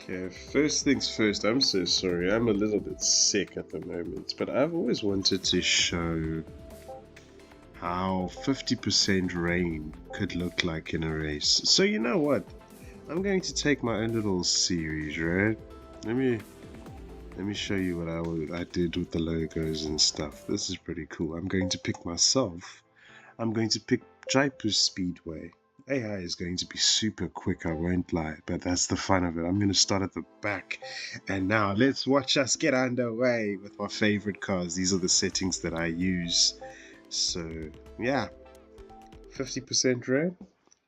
Okay, first things first, I'm so sorry. I'm a little bit sick at the moment, but I've always wanted to show how 50% rain could look like in a race. So you know what? I'm going to take my own little series, right? Let me show you what I did with the logos and stuff. This is pretty cool. I'm going to pick myself. I'm going to pick Jaipur Speedway. AI is going to be super quick, I won't lie, but that's the fun of it. I'm going to start at the back. And now let's watch us get underway with my favorite cars. These are the settings that I use. So, yeah, 50% red.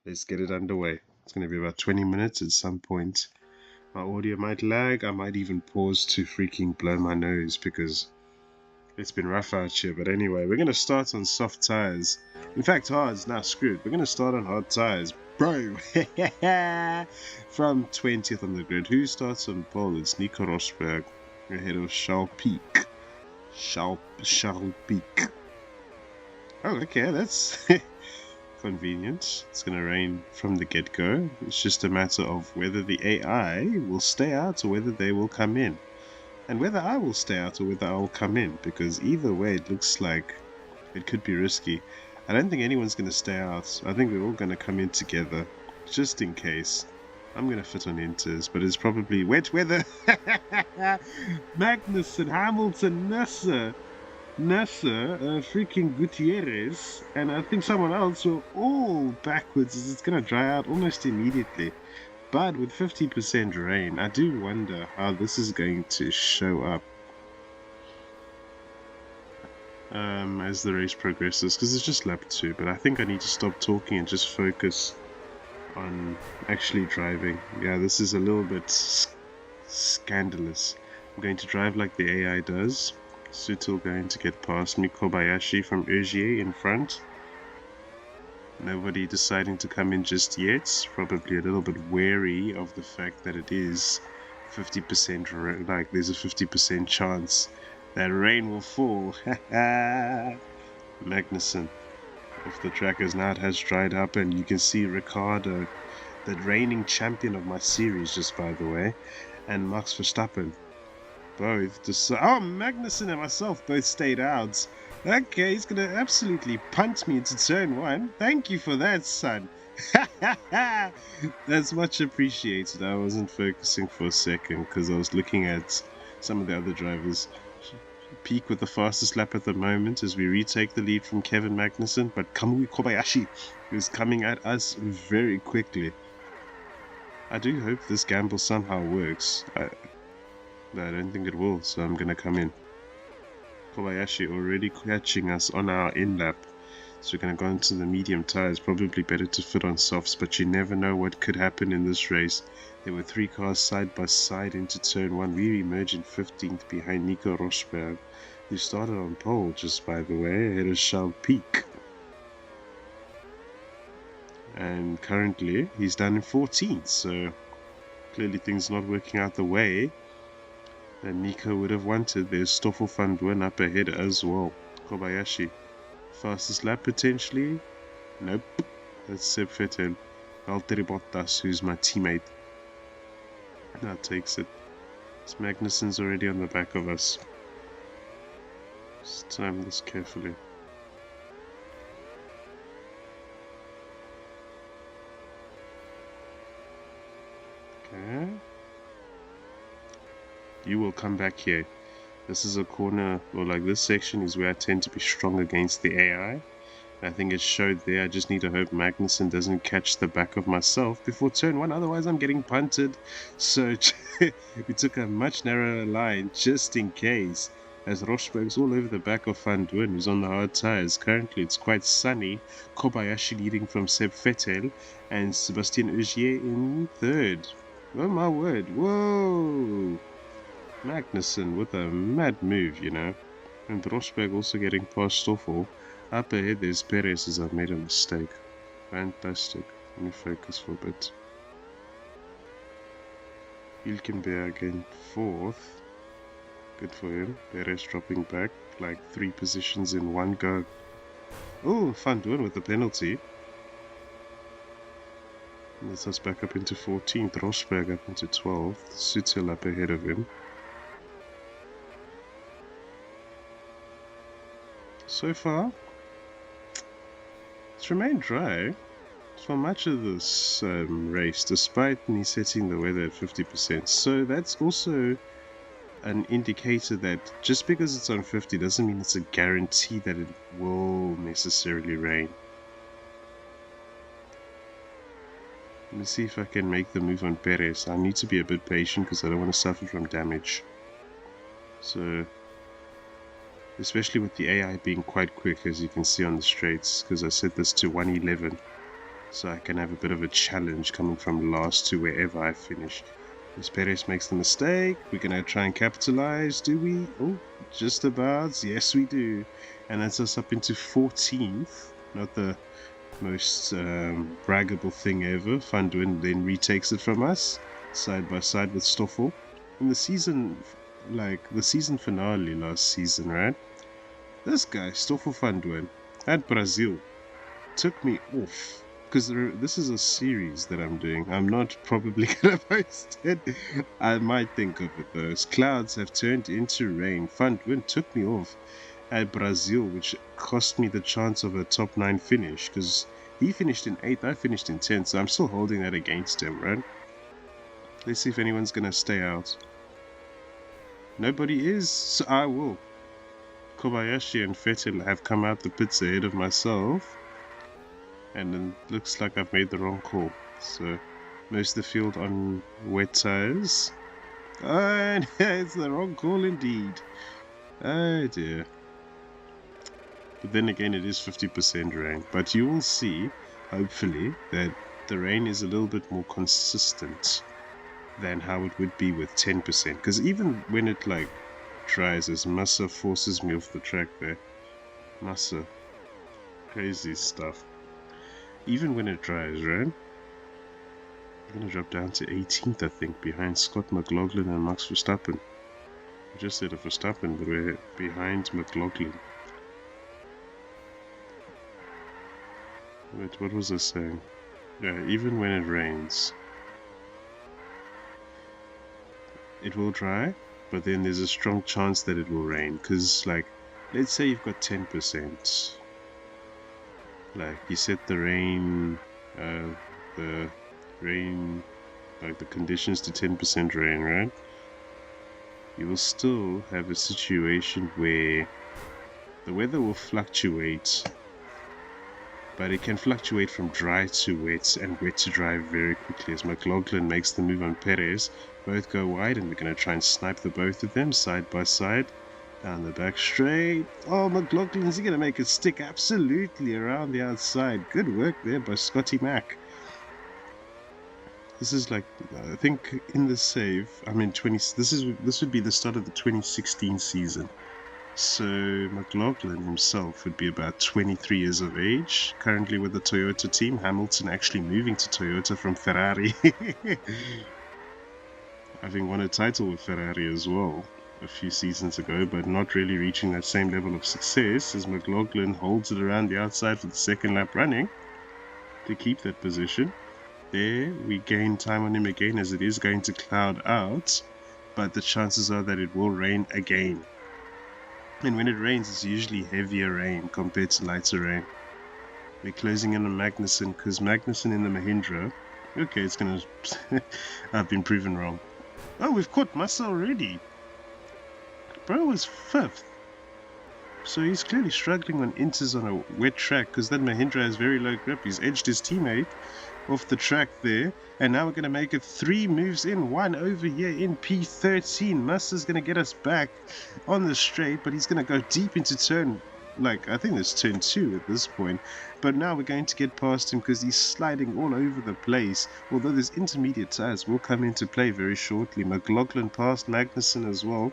Let's get it underway. It's going to be about 20 minutes at some point. My audio might lag. I might even pause to freaking blow my nose because it's been rough out here. But anyway, we're going to start on soft tires. In fact, hard's now screwed. We're going to start on hard tires. Bro! From 20th on the grid. Who starts on pole? It's Nico Rosberg ahead of Charles Pic. Charles Pic. Oh, okay, that's convenient. It's going to rain from the get-go. It's just a matter of whether the AI will stay out or whether they will come in. And whether I will stay out or whether I will come in, because either way it looks like it could be risky. I don't think anyone's going to stay out. I think we're all going to come in together, just in case. I'm going to fit on Inters, but it's probably wet weather. Magnussen, Hamilton, Nasser, freaking Gutierrez, and I think someone else were all backwards as it's going to dry out almost immediately. But with 50% rain, I do wonder how this is going to show up as the race progresses, because it's just lap 2, but I think I need to stop talking and just focus on actually driving. Yeah, this is a little bit scandalous. I'm going to drive like the AI does. Sutil going to get past me, Kobayashi from Ogier in front. Nobody deciding to come in just yet. Probably a little bit wary of the fact that it is 50% like there's a 50% chance that rain will fall. Magnussen off the track as now it has dried up, and you can see Ricardo, the reigning champion of my series, just by the way, and Max Verstappen. Both Magnussen and myself both stayed out. Okay, he's gonna absolutely punt me into turn 1. Thank you for that, son. That's much appreciated. I wasn't focusing for a second because I was looking at some of the other drivers. Peak with the fastest lap at the moment as we retake the lead from Kevin Magnussen, but Kamui Kobayashi is coming at us very quickly. I do hope this gamble somehow works. I don't think it will, so I'm gonna come in. Kobayashi already catching us on our in-lap, so we're gonna go into the medium tires. Probably better to fit on softs, but you never know what could happen in this race. There were 3 cars side by side into turn 1. We emerged in 15th behind Nico Rosberg, who started on pole, just by the way, ahead of Charles Pic. And currently he's down in 14th, so clearly things not working out the way that Nico would have wanted. There's Stoffel van Duin up ahead as well. Kobayashi. Fastest lap potentially? Nope. That's Seb Vettel. Valtteri Bottas, who's my teammate. Now takes it. This Magnussen's already on the back of us. Just time this carefully. Okay. You will come back here. This is a corner, or like this section is where I tend to be strong against the AI. I think it showed there. I just need to hope Magnussen doesn't catch the back of myself before turn 1, otherwise I'm getting punted. So we took a much narrower line just in case, as Rosberg's all over the back of Van Duin, who's on the hard tires. Currently it's quite sunny. Kobayashi leading from Seb Vettel and Sebastian Ogier in 3rd. Oh my word, whoa! Magnussen with a mad move, you know. And Rosberg also getting past Stoffel. Up ahead there's Perez as I've made a mistake. Fantastic. Let me focus for a bit. Hülkenberg in 4th. Good for him. Perez dropping back like 3 positions in one go. Oh, Van Duin with the penalty. That's us back up into 14th, Rosberg up into 12th, Sutil up ahead of him. So far, it's remained dry for much of this race, despite me setting the weather at 50%. So that's also an indicator that just because it's on 50 doesn't mean it's a guarantee that it will necessarily rain. Let me see if I can make the move on Perez. I need to be a bit patient because I don't want to suffer from damage. So, especially with the AI being quite quick, as you can see on the straights, because I set this to 111. So I can have a bit of a challenge coming from last to wherever I finish. As Perez makes the mistake, we're going to try and capitalize, do we? Oh, just about. Yes, we do. And that's us up into 14th. Not the most braggable thing ever. Vandoorne then retakes it from us, side by side with Stoffel. In the season, like the season finale last season, right? This guy, Stoffel Vandoorne, at Brazil, took me off. Because this is a series that I'm doing. I'm not probably going to post it. I might think of it though. Clouds have turned into rain. Vandoorne took me off at Brazil, which cost me the chance of a top 9 finish. Because he finished in 8th, I finished in 10th. So I'm still holding that against him, right? Let's see if anyone's going to stay out. Nobody is, so I will. Kobayashi and Vettel have come out the pits ahead of myself. And it looks like I've made the wrong call. So, most of the field on wet tires. Oh, it's the wrong call indeed. Oh dear. But then again, it is 50% rain. But you will see, hopefully, that the rain is a little bit more consistent than how it would be with 10%. Because even when it like dries, as Massa forces me off the track there. Massa. Crazy stuff. Even when it dries, right? I'm going to drop down to 18th, I think, behind Scott McLaughlin and Max Verstappen. I just said a Verstappen, but we're behind McLaughlin. Wait, what was I saying? Yeah, even when it rains, it will dry, but then there's a strong chance that it will rain. Because, like, let's say you've got 10%. Like, you set the rain, like the conditions to 10% rain, right? You will still have a situation where the weather will fluctuate, but it can fluctuate from dry to wet and wet to dry very quickly. As McLaughlin makes the move on Perez, both go wide, and we're going to try and snipe the both of them side by side. Down the back straight. Oh, McLaughlin, is he going to make it stick? Absolutely, around the outside. Good work there by Scotty Mack. This is like, I think in the save, I mean, this would be the start of the 2016 season. So McLaughlin himself would be about 23 years of age, currently with the Toyota team. Hamilton actually moving to Toyota from Ferrari. Having won a title with Ferrari as well a few seasons ago, but not really reaching that same level of success, as McLaughlin holds it around the outside for the second lap running to keep that position. There, we gain time on him again, as it is going to cloud out, but the chances are that it will rain again. And when it rains, it's usually heavier rain compared to lighter rain. We're closing in on Magnussen, because Magnussen in the Mahindra, okay, it's gonna I've been proven wrong. Oh, we've caught Massa already. Bro was 5th. So he's clearly struggling on inters on a wet track, because that Mahindra has very low grip. He's edged his teammate off the track there, and now we're going to make it 3 moves in, 1 over here in P13. Massa's going to get us back on the straight, but he's going to go deep into turn, like, I think it's turn 2 at this point, but now we're going to get past him because he's sliding all over the place, although those intermediate tires will come into play very shortly. McLaughlin passed Magnussen as well,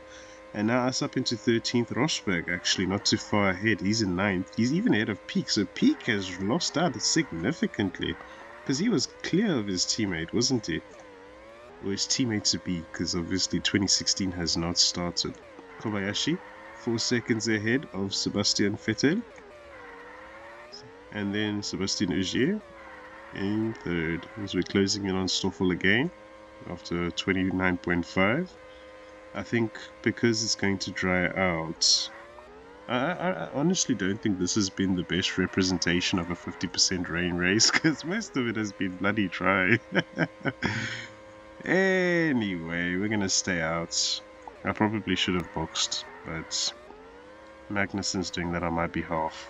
and now us up into 13th. Rosberg actually not too far ahead. He's in 9th. He's even ahead of Peak, so Peak has lost out significantly. Because he was clear of his teammate, wasn't he? Or his teammate to be, because obviously 2016 has not started. Kobayashi, 4 seconds ahead of Sebastian Vettel. And then Sebastian Ogier. in third, as we're closing in on Stoffel again after 29.5. I think because it's going to dry out, I honestly don't think this has been the best representation of a 50% rain race, because most of it has been bloody dry. Anyway, we're gonna stay out. I probably should have boxed, but Magnussen's doing that on my behalf.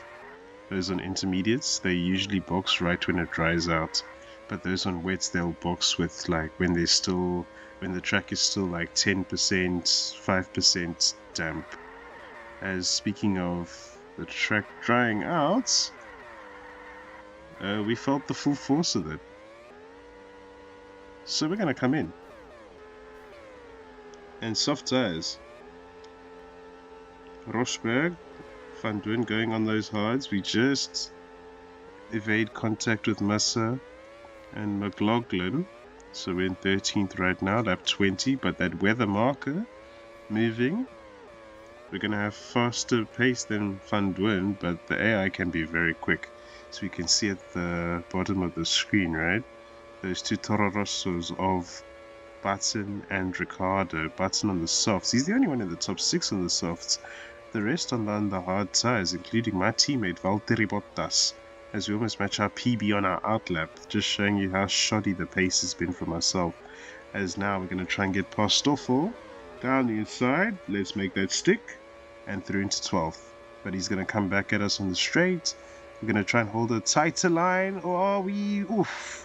Those on intermediates, they usually box right when it dries out, but those on wets, they'll box with like when the track is still like 10%, 5% damp. As speaking of the track drying out, we felt the full force of it. So we're gonna come in. And soft tires. Rosberg, Van Duin going on those hards. We just evade contact with Massa and McLaughlin. So we're in 13th right now, lap 20, but that weather marker moving. We're going to have faster pace than Van Duin, but the AI can be very quick. So we can see at the bottom of the screen, right? Those two Toro Rossos of Button and Ricardo. Button on the softs. He's the only one in the top 6 on the softs. The rest on the hard tires, including my teammate Valtteri Bottas, as we almost match our PB on our outlap, just showing you how shoddy the pace has been for myself. As now we're going to try and get past Stoffel, down the inside, let's make that stick, and through into 12th. But he's going to come back at us on the straight. We're going to try and hold a tighter line, or are we? Oof.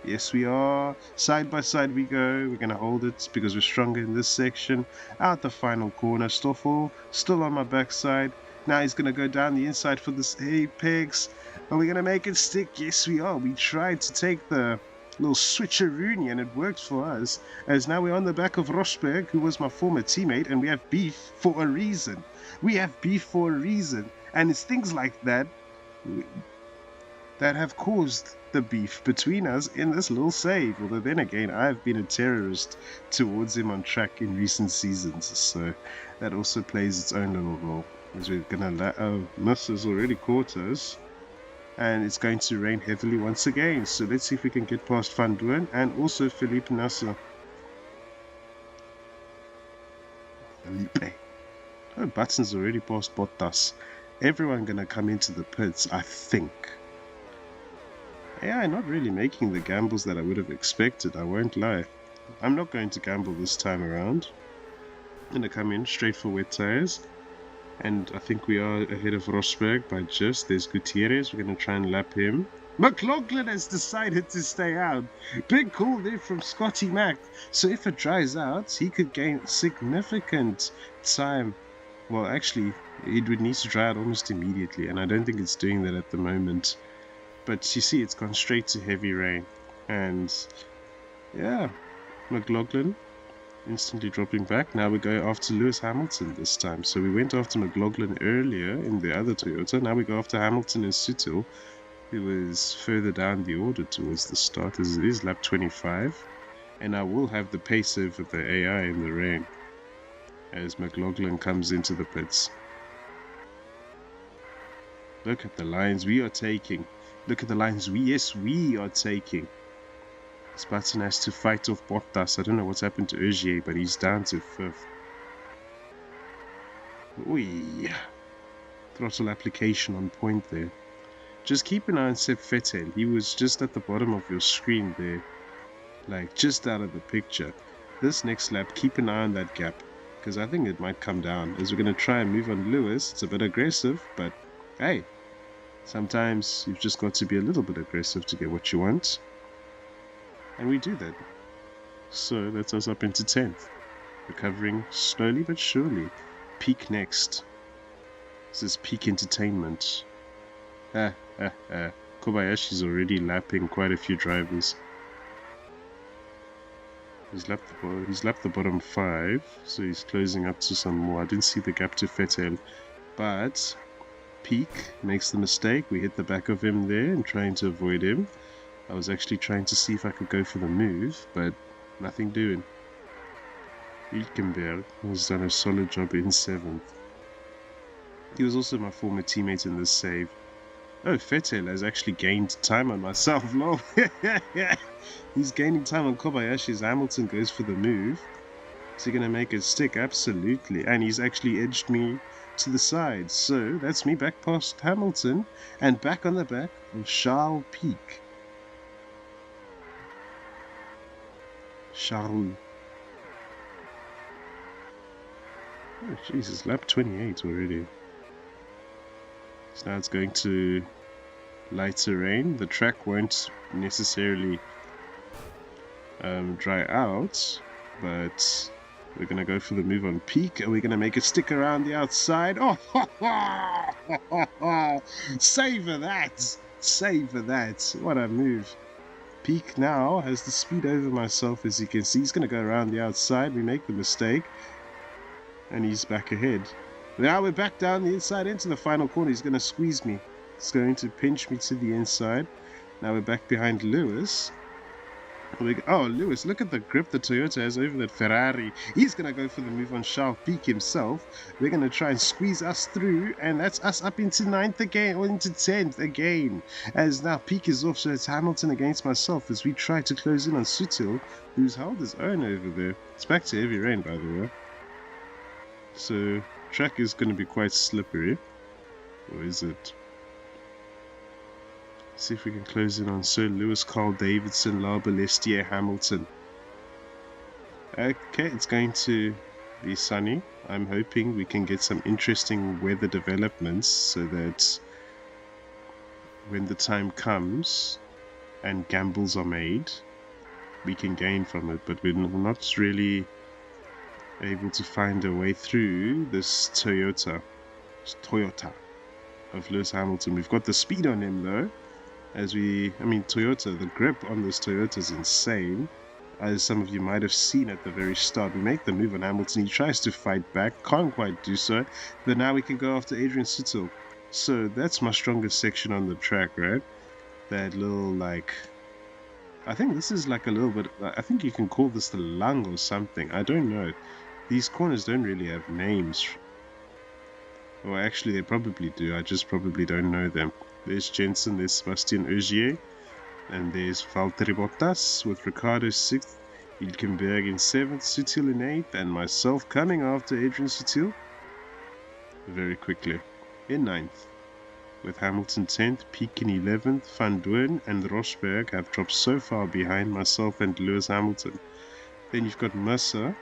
Yes, we are. Side by side we go. We're going to hold it because we're stronger in this section. Out the final corner, Stoffel still on my backside. Now he's going to go down the inside for this apex. Are we going to make it stick? Yes, we are. We tried to take the little switcheroony and it worked for us. As now we're on the back of Rosberg, who was my former teammate, and we have beef for a reason. We have beef for a reason. And it's things like that that have caused the beef between us in this little save. Although then again, I've been a terrorist towards him on track in recent seasons, so that also plays its own little role. As we're gonna Nuss has already caught us, and it's going to rain heavily once again. So let's see if we can get past Van Duin and also Felipe Nasser. Felipe. Oh, Button's already past Bottas. Everyone gonna come into the pits, I think. AI not really making the gambles that I would have expected, I won't lie. I'm not going to gamble this time around. I'm going to come in straight for wet tires. And I think we are ahead of Rosberg by just. There's Gutierrez, we're going to try and lap him. McLaughlin has decided to stay out. Big call there from Scotty Mac. So if it dries out, he could gain significant time. Well, actually, it would need to dry out almost immediately, and I don't think it's doing that at the moment. But you see, it's gone straight to heavy rain. And yeah, McLaughlin instantly dropping back. Now we go after Lewis Hamilton this time. So we went after McLaughlin earlier in the other Toyota. Now we go after Hamilton and Sutil, who was further down the order towards the start, as it is lap 25. And I will have the pace over the AI in the rain as McLaughlin comes into the pits. Look at the lines we are taking. Look at the lines we are taking. This Button has to fight off Bottas. I don't know what's happened to Ogier, but he's down to 5th. Oi. Throttle application on point there. Just keep an eye on Seb Vettel. He was just at the bottom of your screen there. Like, just out of the picture. This next lap, keep an eye on that gap, because I think it might come down. As we're going to try and move on Lewis. It's a bit aggressive, but hey. Sometimes you've just got to be a little bit aggressive to get what you want. And we do that. So that's us up into 10th. Recovering slowly but surely. Peak next. This is peak entertainment. Kobayashi's already lapping quite a few drivers. He's lapped the bottom 5. So he's closing up to some more. I didn't see the gap to Vettel. But Peak makes the mistake. We hit the back of him there and trying to avoid him. I was actually trying to see if I could go for the move, but nothing doing. Hülkenberg has done a solid job in 7th. He was also my former teammate in this save. Oh, Vettel has actually gained time on myself, lol. He's gaining time on Kobayashi as Hamilton goes for the move. Is he going to make it stick? Absolutely. And he's actually edged me to the side. So that's me back past Hamilton and back on the back of Charles Peak. Charles. Oh, Jesus, lap 28 already. So now it's going to lighter rain. The track won't necessarily dry out, but we're going to go for the move on Peak, and we're going to make it stick around the outside. Oh, savor that! Savor that! What a move. Peak now has the speed over myself, as you can see. He's going to go around the outside. We make the mistake, and he's back ahead. Now we're back down the inside into the final corner. He's going to squeeze me. He's going to pinch me to the inside. Now we're back behind Lewis. Oh, Lewis, look at the grip the Toyota has over that Ferrari. He's going to go for the move on Charles Peak himself. They're going to try and squeeze us through, and that's us up into 9th again, or into 10th again. As now Peak is off, so it's Hamilton against myself as we try to close in on Sutil, who's held his own over there. It's back to heavy rain, by the way. So, track is going to be quite slippery. Or is it? See if we can close in on Sir Lewis, Carl Davidson, Lauber, Lestier, Hamilton. Okay, it's going to be sunny. I'm hoping we can get some interesting weather developments so that when the time comes and gambles are made, we can gain from it. But we're not really able to find a way through this Toyota of Lewis Hamilton. We've got the speed on him though. Toyota, the grip on this Toyota is insane. As some of you might have seen at the very start, we make the move on Hamilton. He tries to fight back, can't quite do so. But now we can go after Adrian Sutil. So that's my strongest section on the track, right? That little, I think this is like a little bit, I think you can call this the lung or something. I don't know. These corners don't really have names. Well, actually, they probably do. I just probably don't know them. There's Jensen, there's Sebastian Ogier, and there's Valtteri Bottas with Ricardo 6th, Hülkenberg in 7th, Sutil in 8th, and myself coming after Adrian Sutil very quickly in 9th. With Hamilton 10th, Peak in 11th, Van Doorn and Rosberg have dropped so far behind myself and Lewis Hamilton. Then you've got Mercer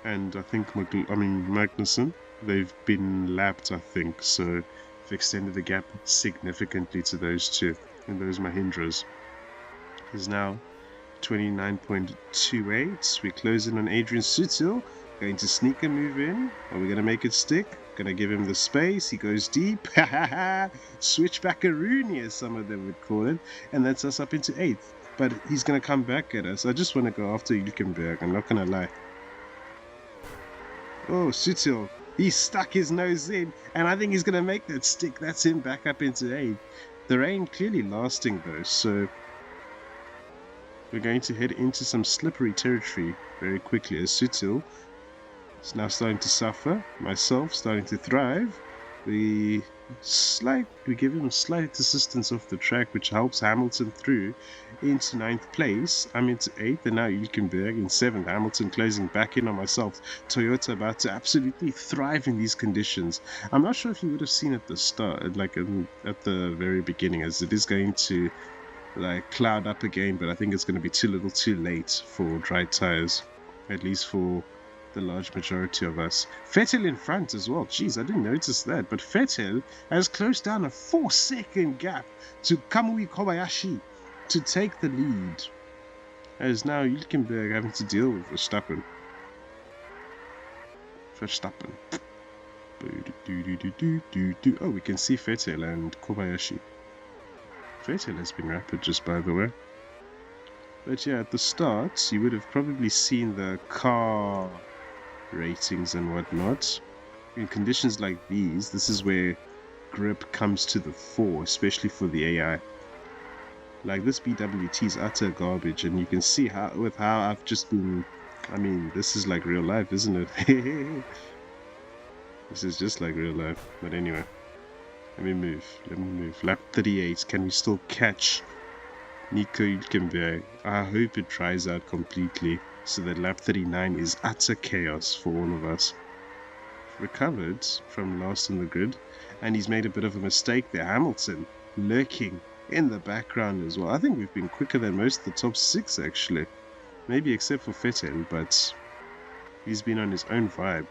and I think Magnussen. They've been lapped, I think, so extended the gap significantly to those two, and those Mahindras is now 29.28. We're closing on Adrian Sutil, going to sneak a move in. Are we going to make it stick? Going to give him the space. He goes deep. Switchbackaroonie, as some of them would call it, and that's us up into 8th. But he's going to come back at us. I just want to go after Hülkenberg, I'm not going to lie. Oh, Sutil. He stuck his nose in, and I think he's going to make that stick. That's him back up into 8th. The rain clearly lasting though, so we're going to head into some slippery territory very quickly as Sutil is now starting to suffer. Myself starting to thrive. We give him slight assistance off the track, which helps Hamilton through into 9th place. I'm into 8th, and now Hülkenberg in 7th. Hamilton closing back in on myself. Toyota about to absolutely thrive in these conditions. I'm not sure if you would have seen at the start, at the very beginning, as it is going to cloud up again, but I think it's going to be too little too late for dry tires, at least for the large majority of us. Vettel in front as well. Jeez, I didn't notice that. But Vettel has closed down a 4-second gap to Kamui Kobayashi to take the lead. As now Hülkenberg having to deal with Verstappen. Oh, we can see Vettel and Kobayashi. Vettel has been rapid, just by the way. But yeah, at the start, you would have probably seen the car ratings and whatnot. In conditions like these, this is where grip comes to the fore, especially for the AI. Like this BWT is utter garbage, and you can see how I've just been, this is like real life, isn't it? This is just like real life. But anyway, Let me move. Lap 38. Can we still catch Nico Hülkenberg? I hope it dries out completely so that lap 39 is utter chaos for all of us. Recovered from last in the grid, and he's made a bit of a mistake there. Hamilton lurking in the background as well. I think we've been quicker than most of the top 6 actually. Maybe except for Vettel, but he's been on his own vibe.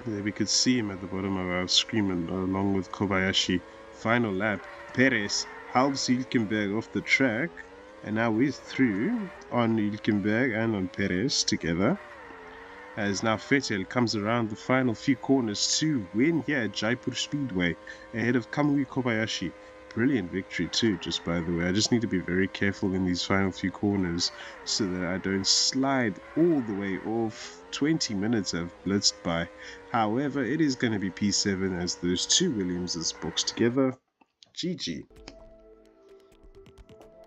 There we could see him at the bottom of our screen along with Kobayashi. Final lap. Perez helps Hülkenberg off the track, and now we're through on Hülkenberg and on Perez together. As now Vettel comes around the final few corners to win here at Jaipur Speedway ahead of Kamui Kobayashi. Brilliant victory too, just by the way. I just need to be very careful in these final few corners so that I don't slide all the way off. 20 minutes have blitzed by. However, it is going to be P7 as those two Williamses box together. GG.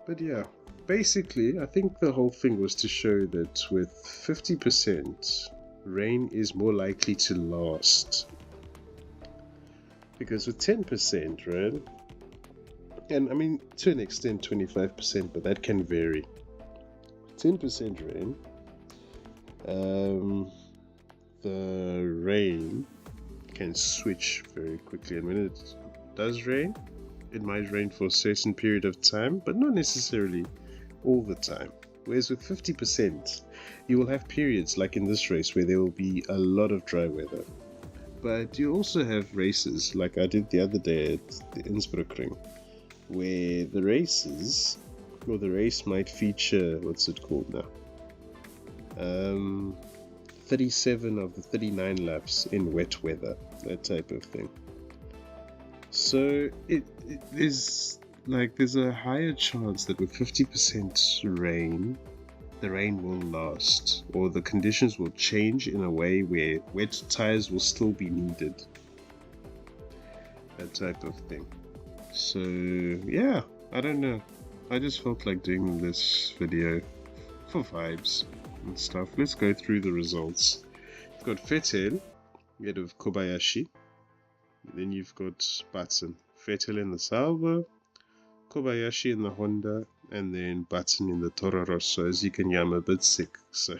But yeah, basically, I think the whole thing was to show that with 50%, rain is more likely to last. Because with 10%, right? And I mean, to an extent, 25%, but that can vary. 10% rain. The rain can switch very quickly, and when it does rain, it might rain for a certain period of time, but not necessarily all the time. Whereas with 50%, you will have periods like in this race where there will be a lot of dry weather. But you also have races like I did the other day at the Innsbruck Ring, where the race might feature, what's it called now? 37 of the 39 laps in wet weather, that type of thing. So there's a higher chance that with 50% rain, the rain will last, or the conditions will change in a way where wet tires will still be needed. That type of thing. So yeah, I don't know. I just felt like doing this video for vibes and stuff. Let's go through the results. You've got Vettel ahead of Kobayashi. Then you've got Button. Vettel in the Sauber, Kobayashi in the Honda, and then Button in the Toro Rosso. As you can hear, I'm a bit sick. So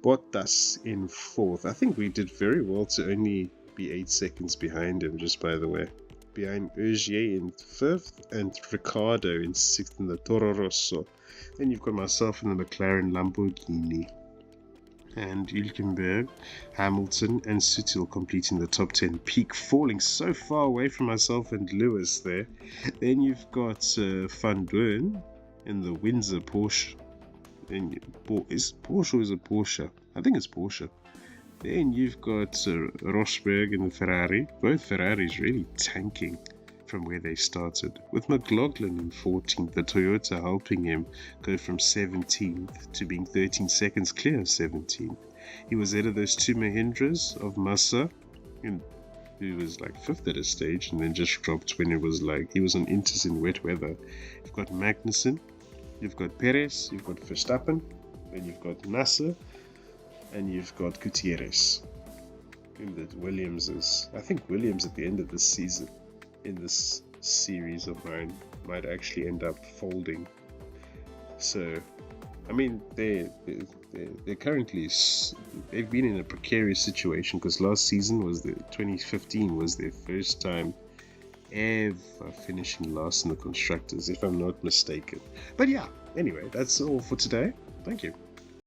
Bottas in 4th. I think we did very well to only be 8 seconds behind him, just by the way. Behind Ogier in 5th and Ricciardo in 6th in the Toro Rosso. Then you've got myself in the McLaren Lamborghini. And Hülkenberg, Hamilton and Sutil completing the top 10. Peak falling so far away from myself and Lewis there. Then you've got Van Doorn in the Windsor Porsche. Then, is Porsche or is it Porsche? I think it's Porsche. Then you've got Rosberg in the Ferrari. Both Ferraris really tanking from where they started. With McLaughlin in 14th, the Toyota helping him go from 17th to being 13 seconds clear of 17th. He was ahead of those two Mahindras of Massa, who was like 5th at a stage and then just dropped when it was like he was on Inters in wet weather. You've got Magnussen, you've got Perez, you've got Verstappen, then you've got Nasser, and you've got Gutierrez in the Williamses. I think Williams at the end of this season, in this series of mine, might actually end up folding. So, I mean, they're currently, they've been in a precarious situation because last season 2015 was their first time ever finishing last in the constructors, if I'm not mistaken. But yeah, anyway, that's all for today. Thank you.